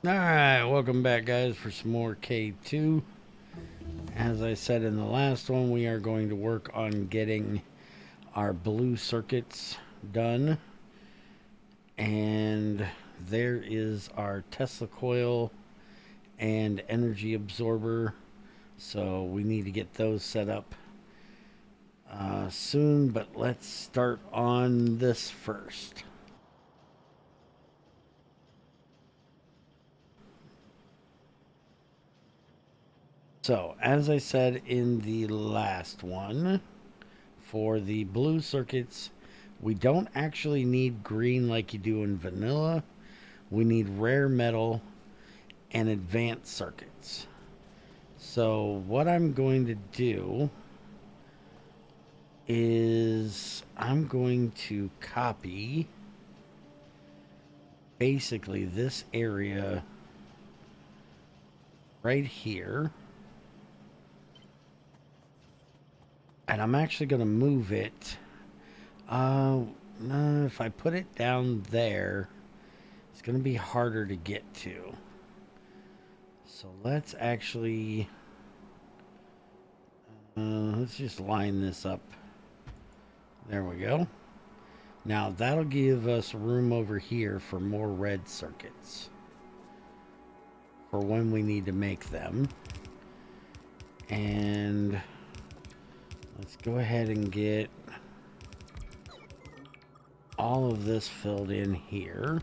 Alright, welcome back guys for some more K2. As I said in the last one, we are going to work on getting our blue circuits done. And there is our Tesla coil and energy absorber. So we need to get those set up soon, but let's start on this first. So, as I said in the last one, for the blue circuits, we don't actually need green like you do in vanilla. We need rare metal and advanced circuits. So, what I'm going to do is I'm going to copy basically this area right here. And I'm actually going to move it. If I put it down there, it's going to be harder to get to. So let's actually... let's just line this up. There we go. Now that'll give us room over here for more red circuits. For when we need to make them. And... let's go ahead and get all of this filled in here.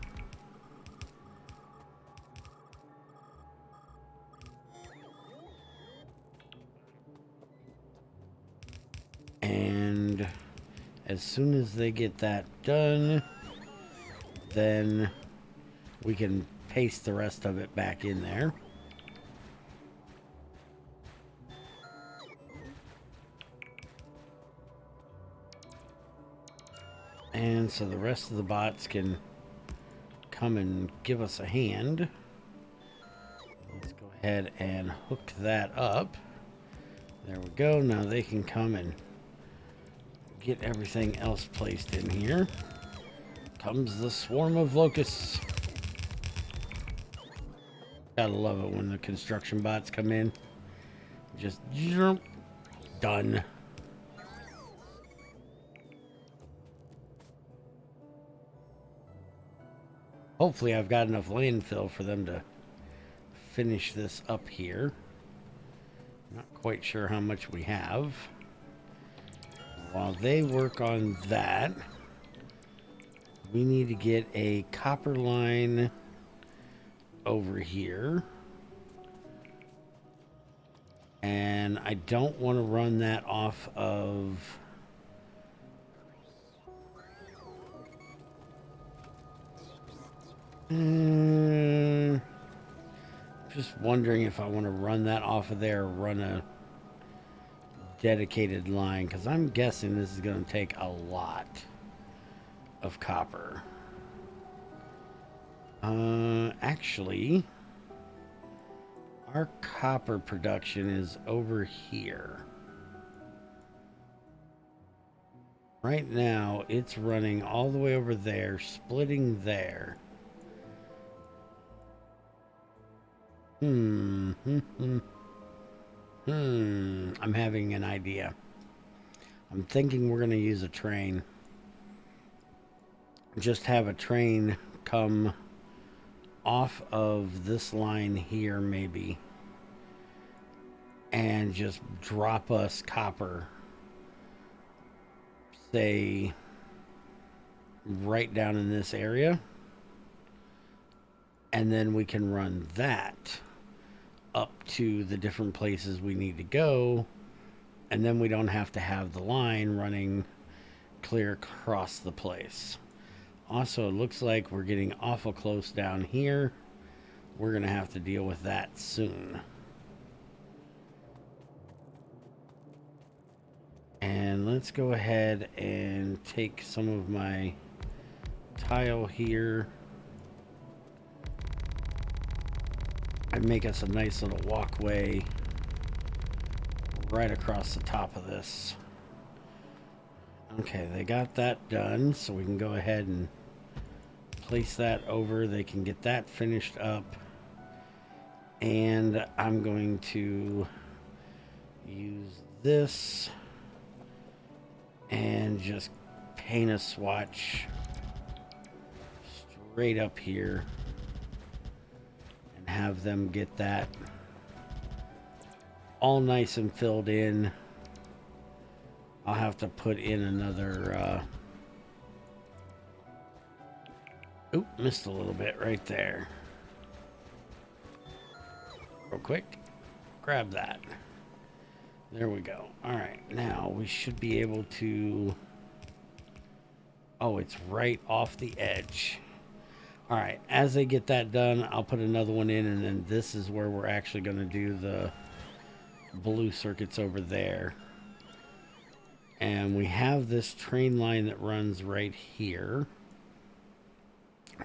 And as soon as they get that done, then we can paste the rest of it back in there. And so the rest of the bots can come and give us a hand. Let's go ahead and hook that up. There we go. Now they can come and get everything else placed in here. Comes the swarm of locusts. Gotta love it when the construction bots come in. Just jump. Done. Hopefully I've got enough landfill for them to finish this up here. Not quite sure how much we have. While they work on that, we need to get a copper line over here. And I don't want to run that off of... just wondering if I want to run that off of there or run a dedicated line, because I'm guessing this is going to take a lot of copper. Actually, our copper production is over here. Right now, it's running all the way over there, splitting there. I'm having an idea. I'm thinking we're going to use a train. Just have a train come off of this line here, maybe. And just drop us copper. Say, right down in this area. And then we can run that up to the different places we need to go, and then we don't have to have the line running clear across the place. Also, it looks like we're getting awful close down here. We're gonna have to deal with that soon. And let's go ahead and take some of my tile here and make us a nice little walkway right across the top of this. Okay, they got that done, so we can go ahead and place that over. They can get that finished up. And I'm going to use this and just paint a swatch straight up here and have them get that all nice and filled in. I'll have to put in another oop, missed a little bit right there. Real quick, grab that. There we go. All right, now we should be able to... Oh, it's right off the edge. All right, as they get that done, I'll put another one in, and then this is where we're actually going to do the blue circuits over there. And we have this train line that runs right here.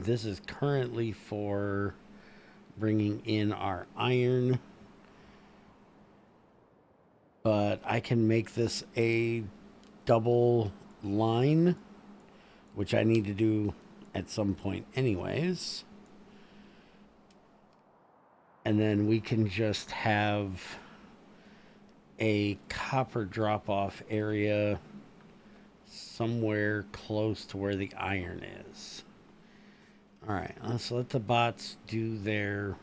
This is currently for bringing in our iron, but I can make this a double line, which I need to do at some point anyways. And then we can just have a copper drop-off area somewhere close to where the iron is. All right, let's let the bots do their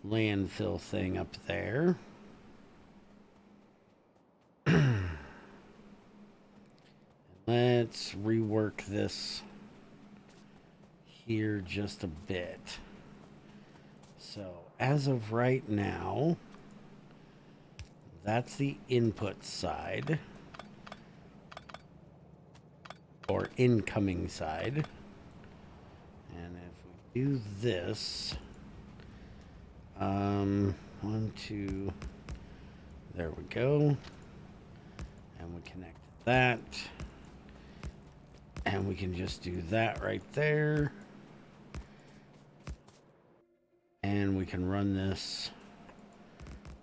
landfill thing up there. Let's rework this here just a bit. So as of right now, that's the input side, or incoming side. And if we do this, 1, 2, there we go. And we connect that. And we can just do that right there. And we can run this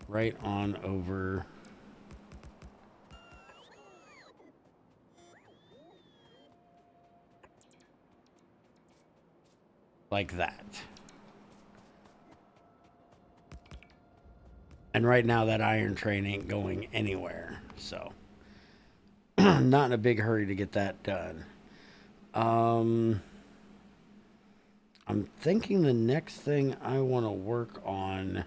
right on over like that. And right now that iron train ain't going anywhere, so not in a big hurry to get that done. I'm thinking the next thing I want to work on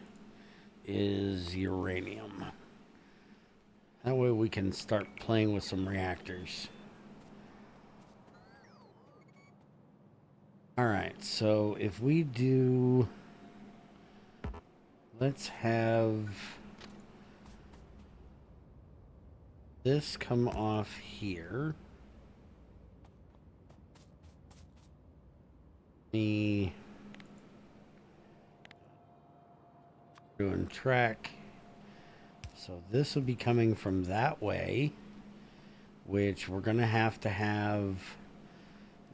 is uranium. That way we can start playing with some reactors. Alright, so if we do... Let's have this come off here. Me doing track. So this will be coming from that way, which we're going to have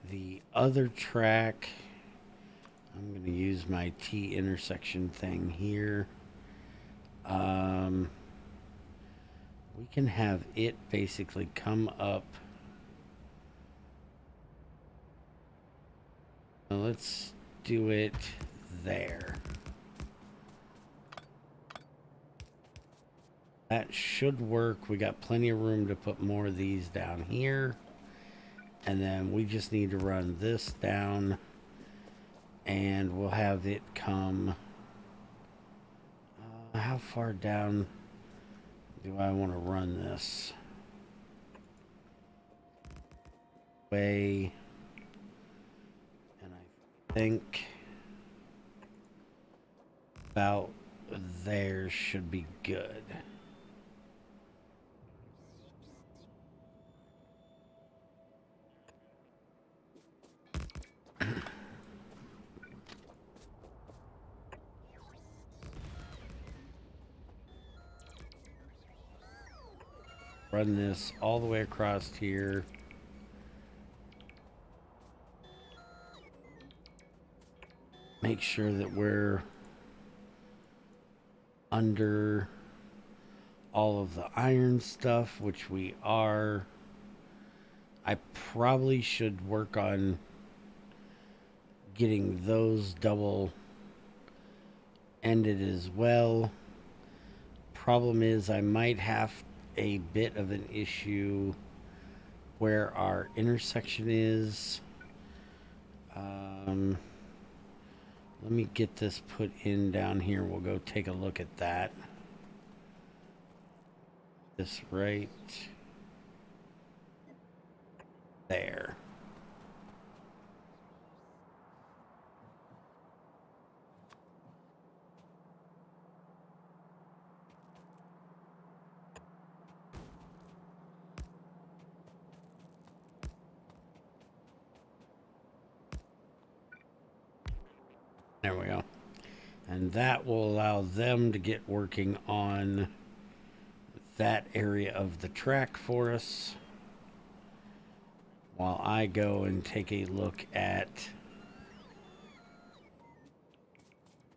the other track. I'm going to use my T intersection thing here. We can have it basically come up. Now let's do it there. That should work. We got plenty of room to put more of these down here. And then we just need to run this down. And we'll have it come... how far down do I want to run this? Way... And I think... about there should be good. Run this all the way across here. Make sure that we're under all of the iron stuff, which we are. I probably should work on getting those double ended as well. Problem is, I might have a bit of an issue where our intersection is. Let me get this put in down here. We'll go take a look at that. This right there. There we go. And that will allow them to get working on that area of the track for us, while I go and take a look at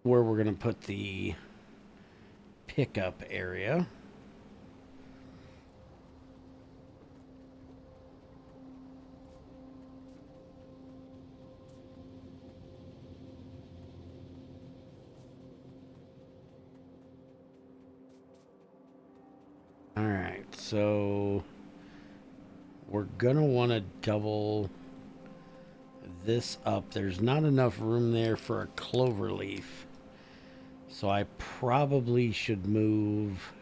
where we're going to put the pickup area. All right, so we're gonna want to double this up. There's not enough room there for a clover leaf, so I probably should move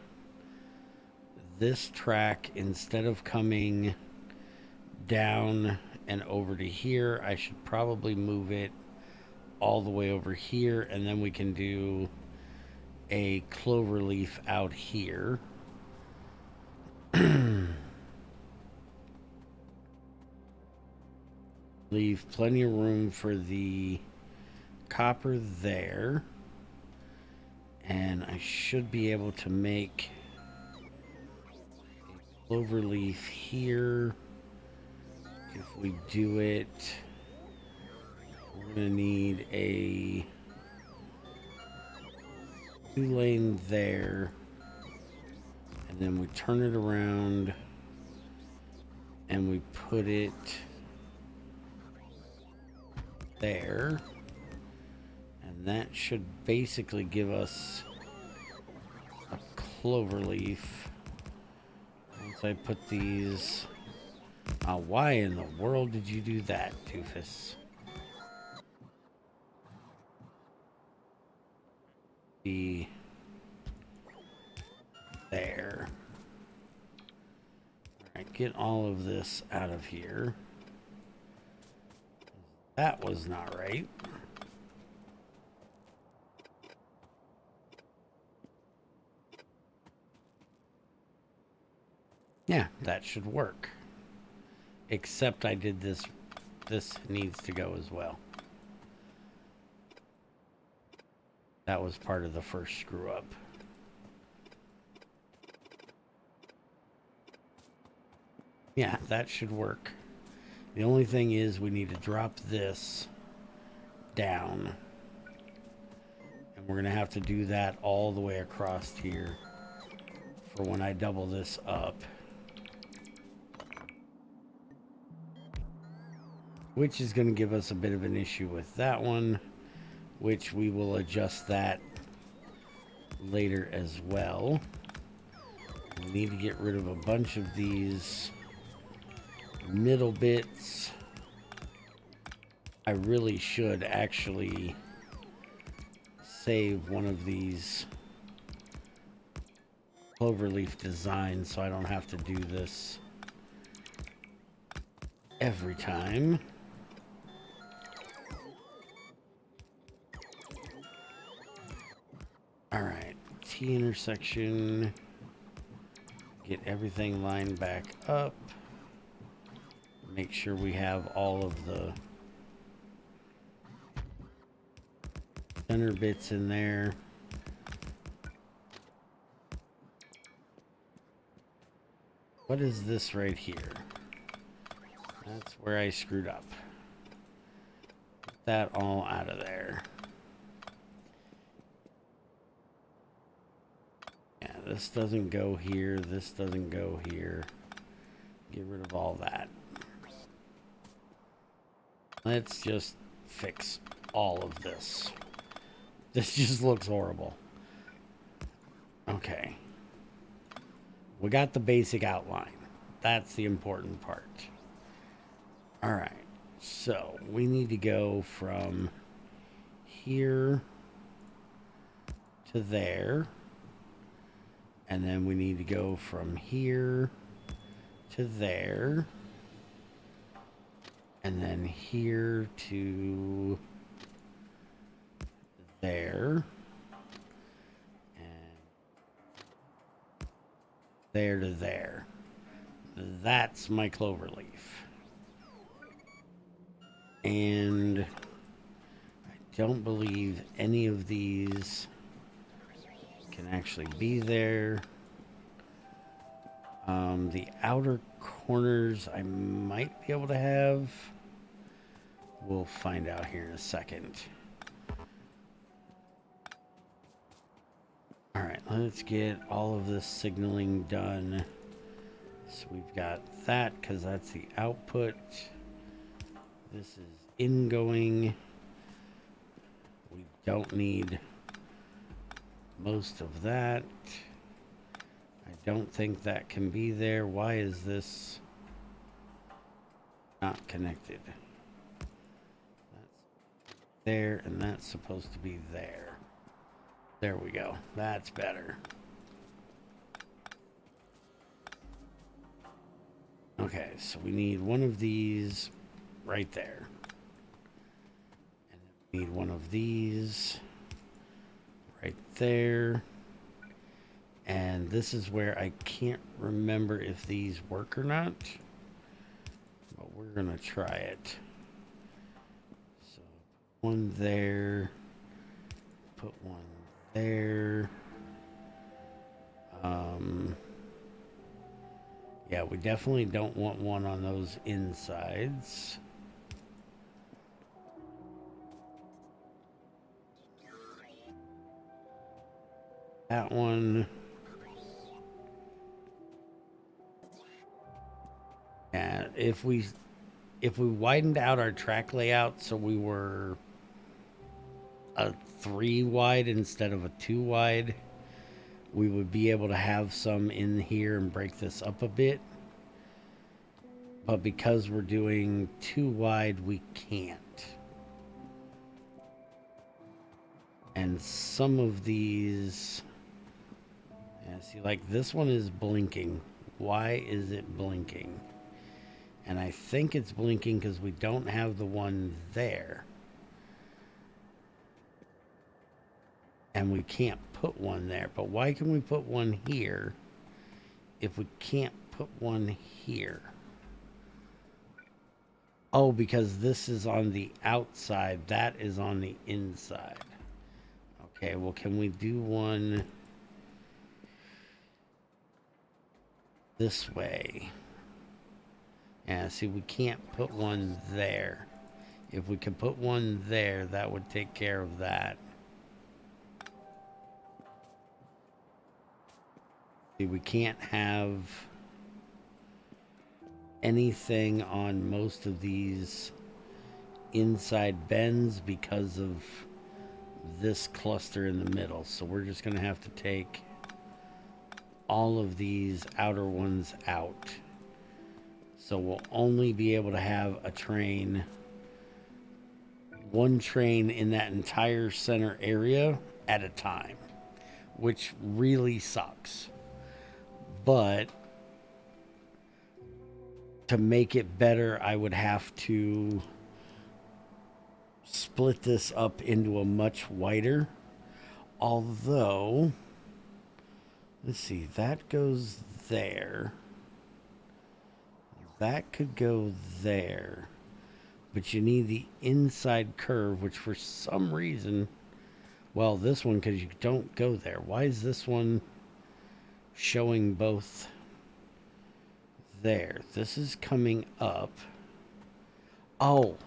this track. Instead of coming down and over to here, I should probably move it all the way over here, and then we can do a clover leaf out here. Leave plenty of room for the copper there, and I should be able to make a clover leaf here. If we do it, we're gonna need a 2-lane there, and then we turn it around and we put it there, and that should basically give us a clover leaf. Once I put these, why in the world did you do that, doofus? Be there. All right, get all of this out of here. That was not right. Yeah, that should work. Except I did this. This needs to go as well. That was part of the first screw up. Yeah, that should work. The only thing is we need to drop this down. And we're going to have to do that all the way across here for when I double this up. Which is going to give us a bit of an issue with that one, which we will adjust that later as well. We need to get rid of a bunch of these middle bits. I really should actually save one of these cloverleaf designs so I don't have to do this every time. Alright, T intersection. Get everything lined back up. Make sure we have all of the center bits in there. What is this right here? That's where I screwed up. Get that all out of there. Yeah, this doesn't go here. This doesn't go here. Get rid of all that. Let's just fix all of this. This just looks horrible. Okay. We got the basic outline. That's the important part. All right. So we need to go from here to there. And then we need to go from here to there. And then here to there. And there to there. That's my clover leaf. And I don't believe any of these can actually be there. The outer corners I might be able to have. We'll find out here in a second. All right, let's get all of this signaling done. So we've got that because that's the output. This is ingoing. We don't need most of that. I don't think that can be there. Why is this not connected? That's there, and that's supposed to be there. There we go. That's better. Okay, so we need one of these right there. And then we need one of these right there. And this is where I can't remember if these work or not. But we're going to try it. So one there. Put one there. Yeah, we definitely don't want one on those insides. That one. Yeah, if we widened out our track layout so we were a 3 wide instead of a 2 wide, we would be able to have some in here and break this up a bit. But because we're doing 2 wide, we can't. And some of these, yeah, see, like this one is blinking. Why is it blinking? And I think it's blinking because we don't have the one there. And we can't put one there. But why can we put one here if we can't put one here? Oh, because this is on the outside. That is on the inside. Okay, well, can we do one this way? Yeah, see, we can't put one there. If we could put one there, that would take care of that. See, we can't have anything on most of these inside bends because of this cluster in the middle. So we're just going to have to take all of these outer ones out. So we'll only be able to have a train, one train in that entire center area at a time, which really sucks. But to make it better, I would have to split this up into a much wider. Although, let's see, that goes there. That could go there. But you need the inside curve, which for some reason, well, this one, because you don't go there. Why is this one showing both there? This is coming up. Oh,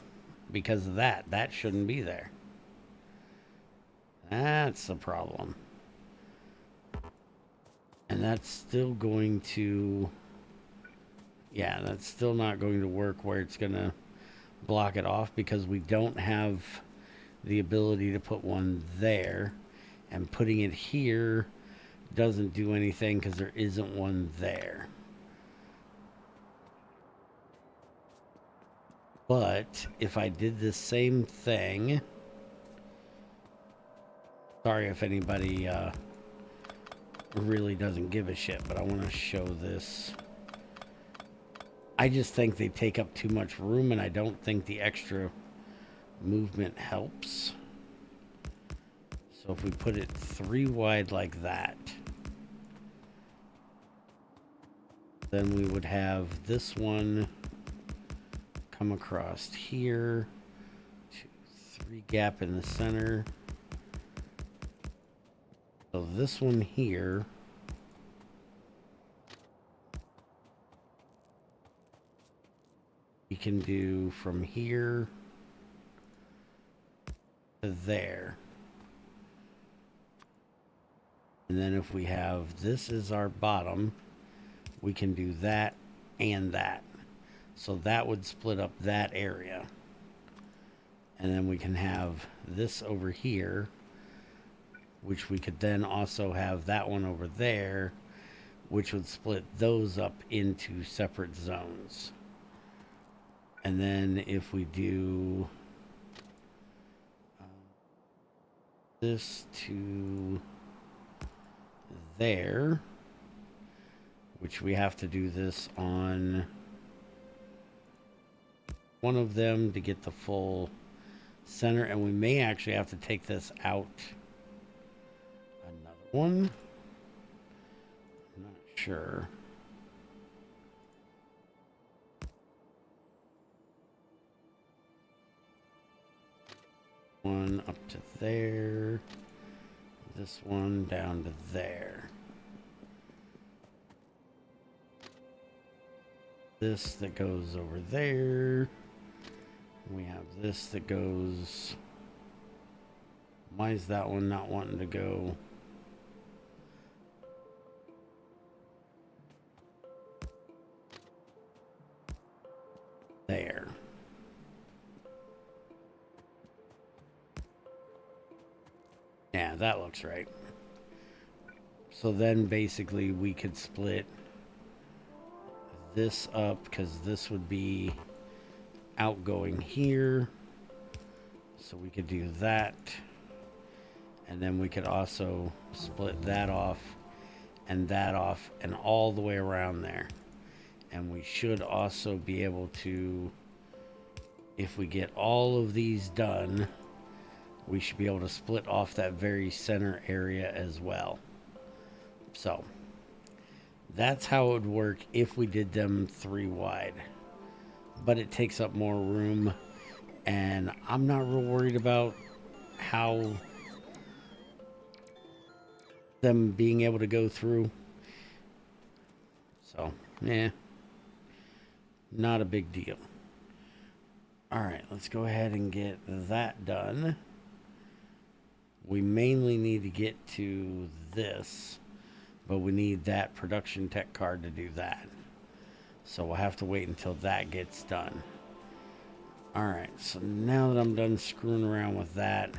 because of that. That shouldn't be there. That's the problem. And that's still going to... Yeah, that's still not going to work where it's going to block it off because we don't have the ability to put one there, and putting it here doesn't do anything because there isn't one there. But if I did the same thing, sorry if anybody really doesn't give a shit, but I want to show this. I just think they take up too much room, and I don't think the extra movement helps. So if we put it 3 wide like that, then we would have this one come across here, 2, 3 gap in the center. So this one here we can do from here to there. And then if we have this as our bottom, we can do that and that. So that would split up that area. And then we can have this over here, which we could then also have that one over there, which would split those up into separate zones. And then if we do this to there, which we have to do this on one of them to get the full center, and we may actually have to take this out another one. I'm not sure. One up to there, this one down to there. This that goes over there. We have this that goes. Why is that one not wanting to go? There. Yeah, that looks right. So then basically we could split this up, because this would be outgoing here. So we could do that. And then we could also split that off and all the way around there. And we should also be able to, if we get all of these done, we should be able to split off that very center area as well. So that's how it would work if we did them 3 wide. But it takes up more room, and I'm not real worried about how them being able to go through. So, yeah, not a big deal. All right, let's go ahead and get that done. We mainly need to get to this, but we need that production tech card to do that. So we'll have to wait until that gets done. All right, so now that I'm done screwing around with that,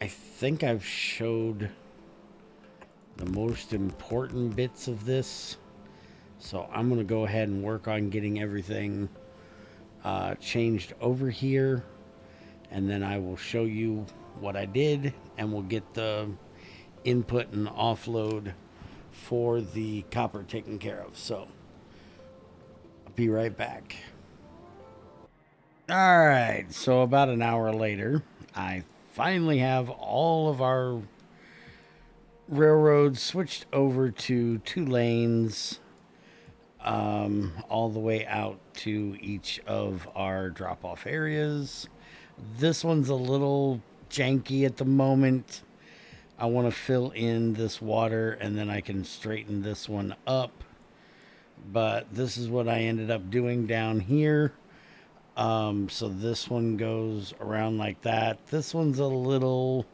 I think I've showed the most important bits of this. So I'm going to go ahead and work on getting everything changed over here. And then I will show you what I did, and we'll get the input and offload for the copper taken care of. So I'll be right back. All right, so about an hour later, I finally have all of our railroads switched over to 2 lanes, all the way out to each of our drop-off areas. This one's a little janky at the moment. I want to fill in this water, and then I can straighten this one up. But this is what I ended up doing down here. So this one goes around like that. This one's a little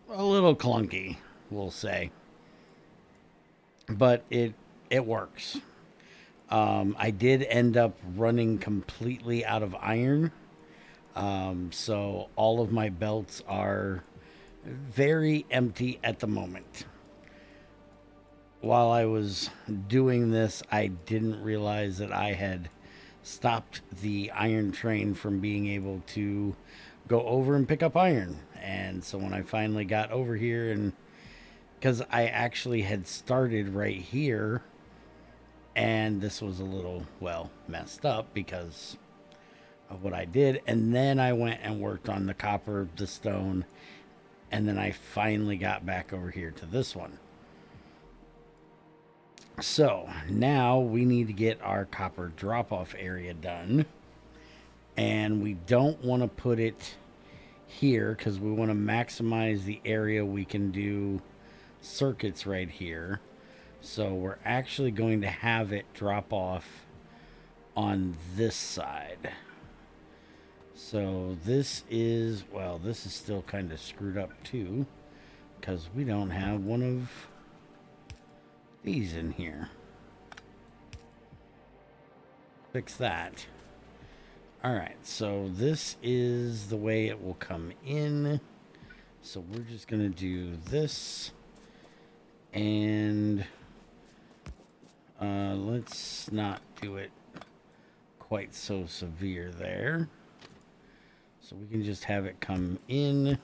clunky, we'll say. But it works. I did end up running completely out of iron. So all of my belts are very empty at the moment. While I was doing this, I didn't realize that I had stopped the iron train from being able to go over and pick up iron. And so when I finally got over here, and because I actually had started right here, and this was a little, well, messed up because of what I did. And then I went and worked on the copper, the stone, and then I finally got back over here to this one. So now we need to get our copper drop off area done. And we don't want to put it here because we want to maximize the area we can do circuits right here. So we're actually going to have it drop off on this side. So this is, well, this is still kind of screwed up too because we don't have one of these in here. Fix that. All right, so this is the way it will come in. So we're just going to do this. And let's not do it quite so severe there. So we can just have it come in,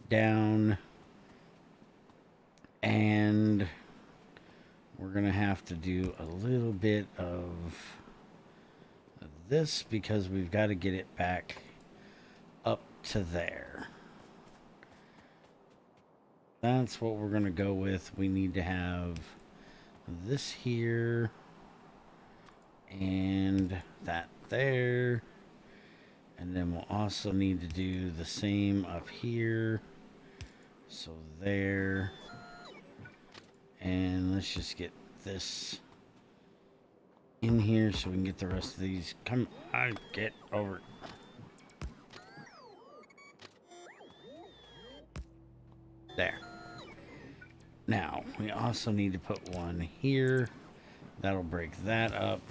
down, and we're going to have to do a little bit of this because we've got to get it back up to there. That's what we're going to go with. We need to have this here and that there. And then we'll also need to do the same up here. So there. And let's just get this in here so we can get the rest of these. Come on, get over. There. Now, we also need to put one here. That'll break that up.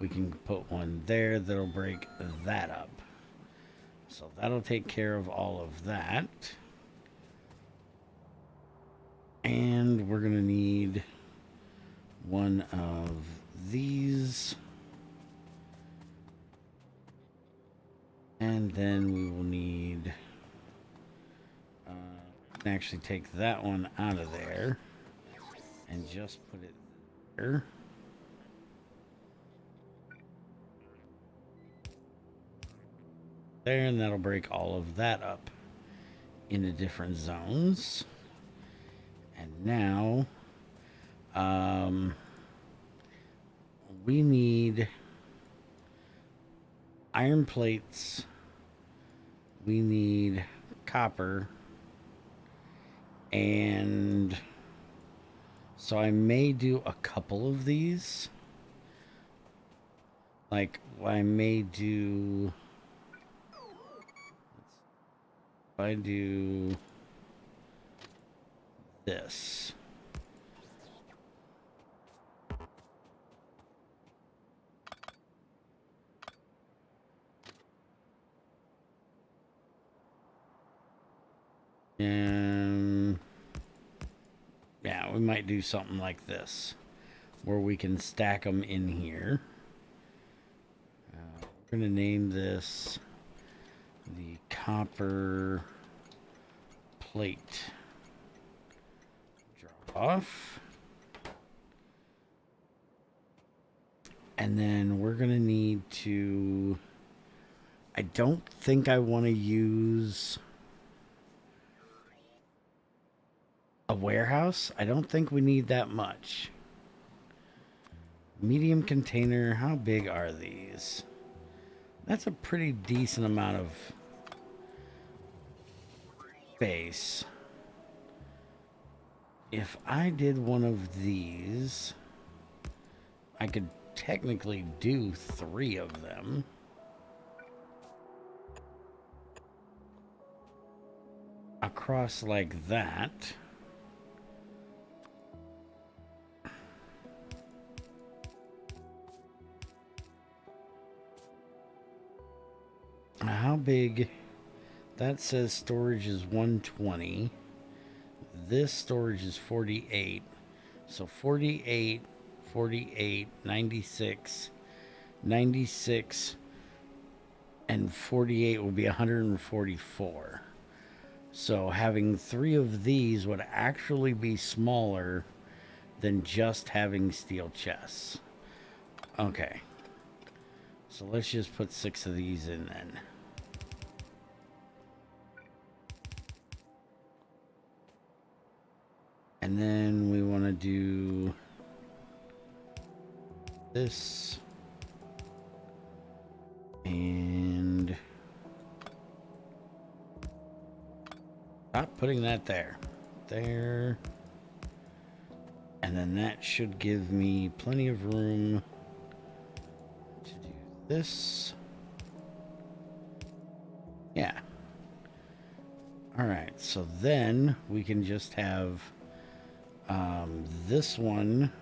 We can put one there that'll break that up. So that'll take care of all of that. And we're going to need one of these. And then we will need... actually take that one out of there and just put it there. There, and that'll break all of that up into different zones. And now we need iron plates, we need copper, and so I may do a couple of these. Like, I may do... If I do this. And yeah, we might do something like this where we can stack them in here. We're going to name this the copper plate drop off. And then we're going to need to... I don't think I want to use a warehouse. I don't think we need that much. Medium container. How big are these? That's a pretty decent amount of space. If I did one of these, I could technically do 3 of them. Across like that. how big? That says storage is 120. This storage is 48. So 48, 48, 96, 96, and 48 will be 144. So having 3 of these would actually be smaller than just having steel chests. Okay. So let's just put 6 of these in then. And then we want to do this. And stop putting that there. There. And then that should give me plenty of room to do this. Yeah. Alright, so then we can just have this one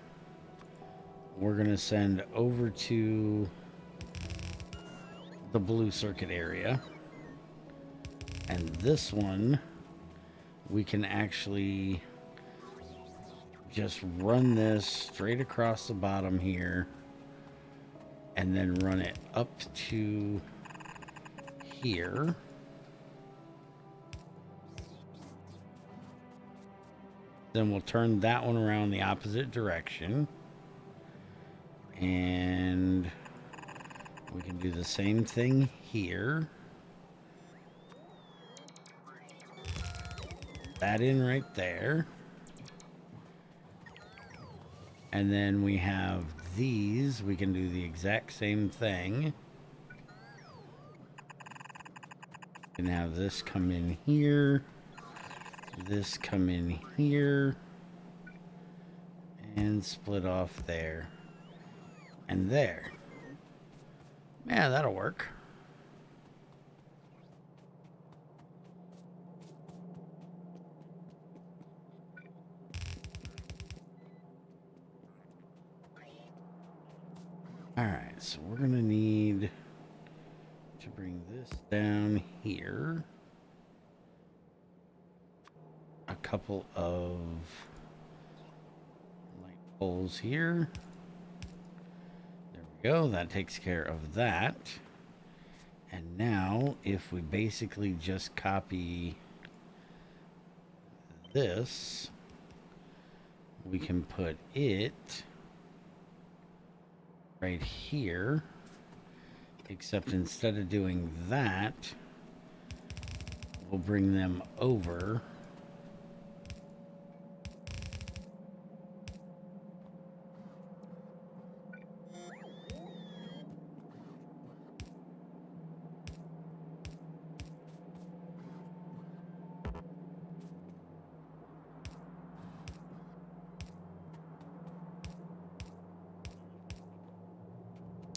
we're going to send over to the blue circuit area. And this one we can actually just run this straight across the bottom here and then run it up to here. Then we'll turn that one around the opposite direction. And we can do the same thing here. That in right there. And then we have these. We can do the exact same thing. We can have this come in here. This come in here. And split off there. And there. Yeah, that'll work. Alright, so we're going to need to bring this down here. A couple of light poles here. There we go. That takes care of that. And now, if we basically just copy this, we can put it right here, except instead of doing that, we'll bring them over.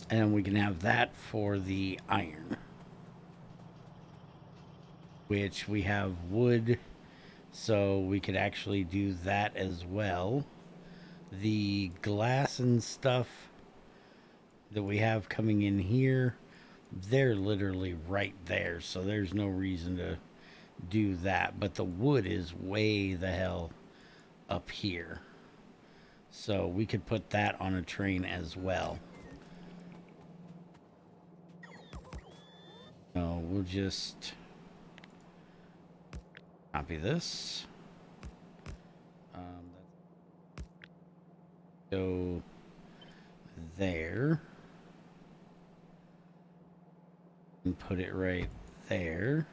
And we can have that for the iron, which we have wood, so we could actually do that as well. The glass and stuff that we have coming in here, they're literally right there, so there's no reason to do that. But the wood is way the hell up here, so we could put that on a train as well. So we'll just copy this. Go there. And put it right there.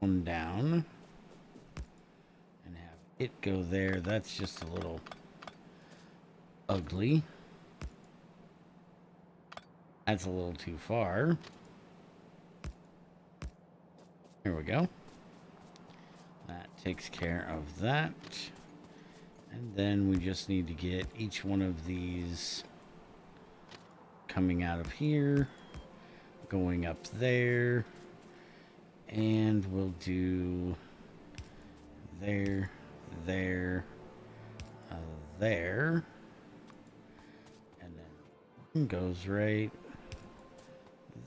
One down. And have it go there. That's just a little ugly. That's a little too far. Here we go. That takes care of that. And then we just need to get each one of these coming out of here, going up there, and we'll do there, there, there, and then goes right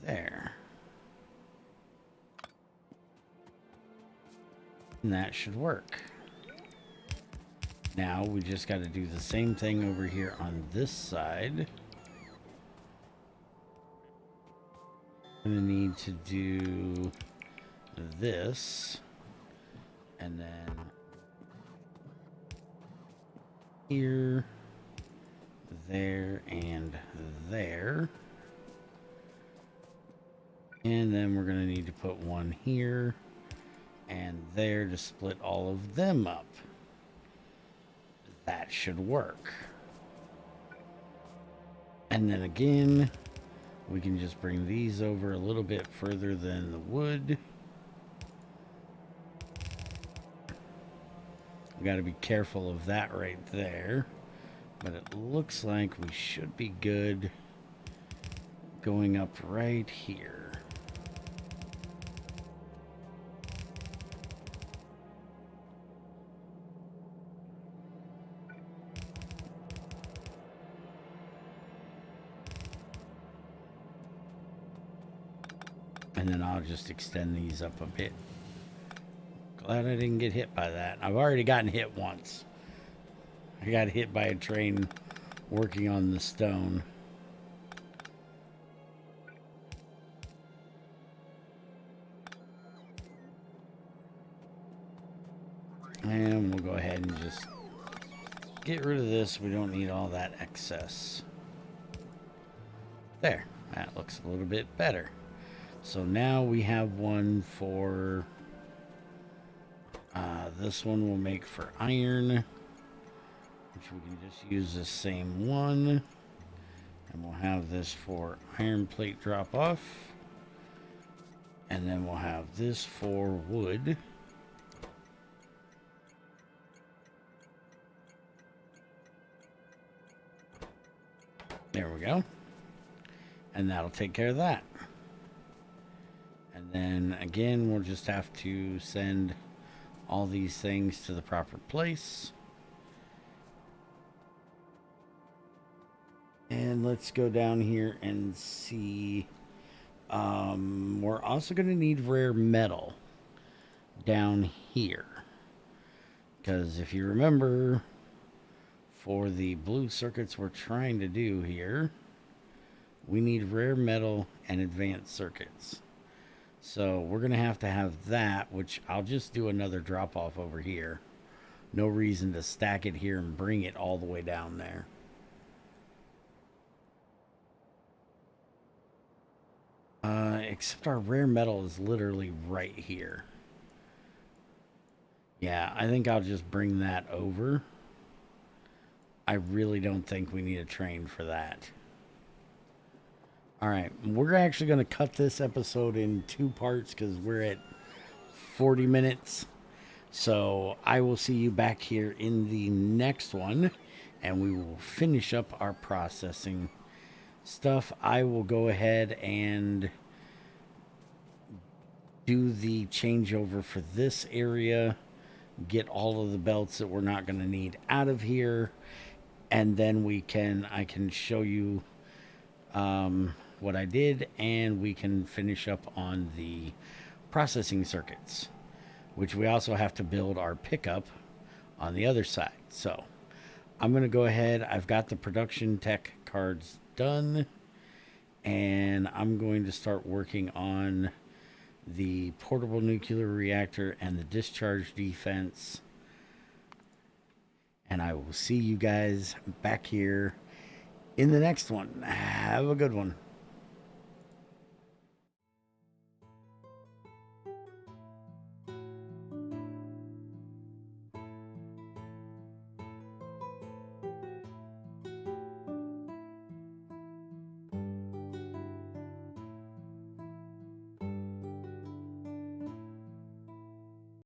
there. And that should work. Now we just got to do the same thing over here on this side. I'm going to need to do this. And then here, there, and there. And then we're going to need to put one here and there to split all of them up. That should work. And then again, we can just bring these over a little bit further than the wood. We got to be careful of that right there. But it looks like we should be good going up right here. And then I'll just extend these up a bit. Glad I didn't get hit by that. I've already gotten hit once. I got hit by a train working on the stone. And we'll go ahead and just get rid of this. We don't need all that excess. There. That looks a little bit better. So now we have one for... this one will make for iron, which we can just use the same one. And we'll have this for iron plate drop off. And then we'll have this for wood. There we go. And that'll take care of that. And then again, we'll just have to send all these things to the proper place. And let's go down here and see. We're also going to need rare metal down here. Because if you remember, for the blue circuits we're trying to do here, we need rare metal and advanced circuits. So we're going to have that, which I'll just do another drop off over here. No reason to stack it here and bring it all the way down there. Except our rare metal is literally right here. Yeah, I think I'll just bring that over. I really don't think we need a train for that. All right, we're actually going to cut this episode in 2 parts because we're at 40 minutes. So I will see you back here in the next one, and we will finish up our processing stuff. I will go ahead and do the changeover for this area, get all of the belts that we're not going to need out of here, and then I can show you what I did, and we can finish up on the processing circuits, which we also have to build our pickup on the other side. So I'm going to go ahead. I've got the production tech cards done, and I'm going to start working on the portable nuclear reactor and the discharge defense. And I will see you guys back here in the next one. Have a good one.